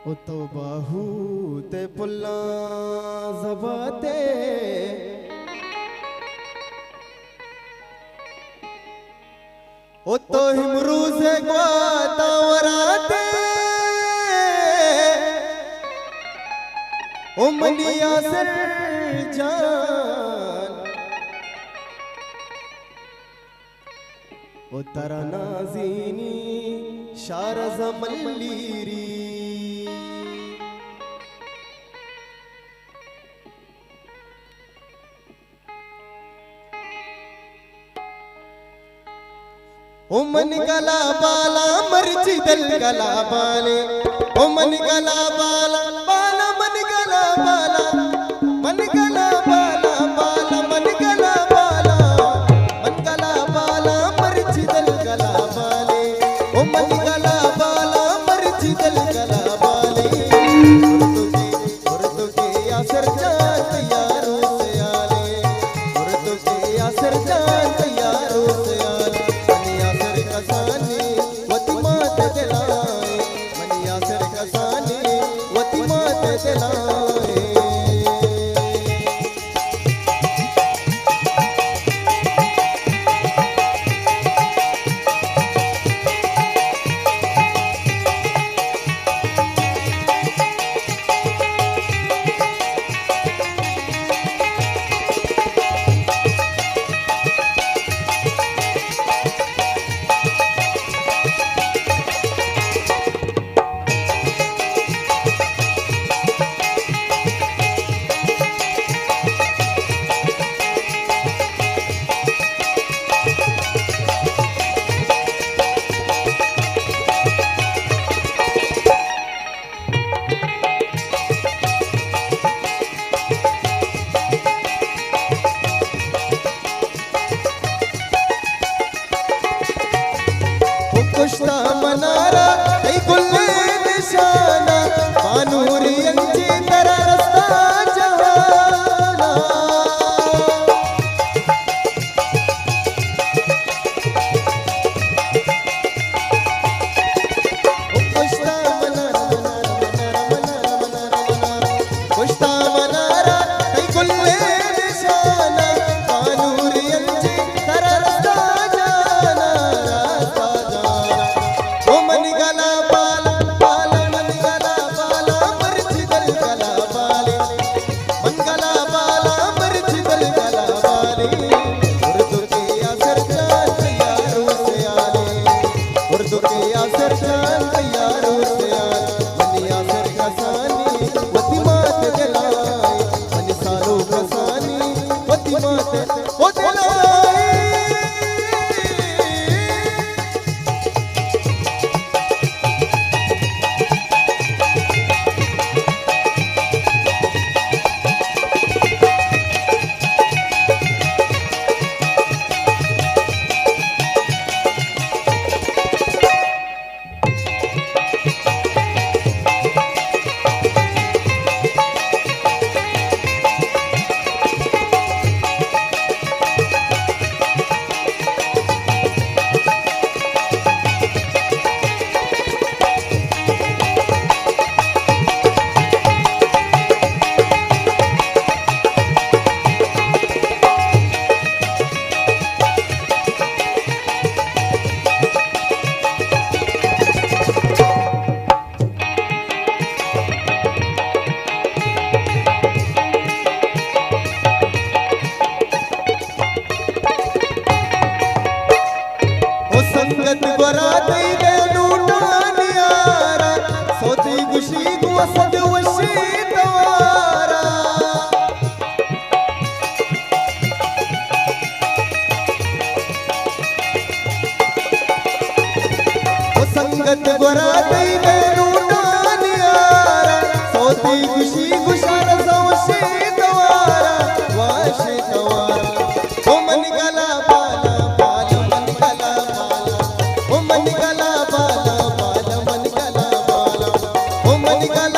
ओ तो बाहू ते पुल्ला जबाते ओ तो हिमरूज ग्वाता वराते ओ मनिया सर जान ओ तरा नाज़ीनी शारज़ मल्लीरी ओ मन गला बाला मर्जी दल गला बाले ओ मन गला बाला बाला मन गला बाला मन गला बाला बाला मन गला बाला मन गला बाला मर्जी दल गला बाले ओ मन गला बाला मर्जी दल गला बाले उर्दू के असर जान यारों से आले उर्दू के असर जान यारों से आले कसाने वती मात जलाए मनिया सर कसाने वती मात जलाए कुश्ता मनारा ऐ गुल्ले निशाना मानूरी अंजी तेरा रास्ता जहाना कुश्ता मनारा कुश्ता मनारा ऐ गुल्ले निशाना मानूरी अंजी तेरा रास्ता जाना मन गला बाला बाला मन गला बाला मर्जी दल गला बाले मन गला बाला मर्जी दल गला बाले उर्दू के असर जान यारों से आले उर्दू के असर जान यारों से आले मनिया सर कसानी वती मात जलाए मन सारों कसानी वती मात ओ जलाए संगत गोरा दई दे लूटानियारा सोती गुशी को सद वशी तवारा ओ संगत गोरा दई दे लूटानियारा सोती गुशी गुशार वशी तवारा वशी तवारा ओ मन गला बाला बाला मन गला मन गला बाला बाला मन गला बाला ओ मन गला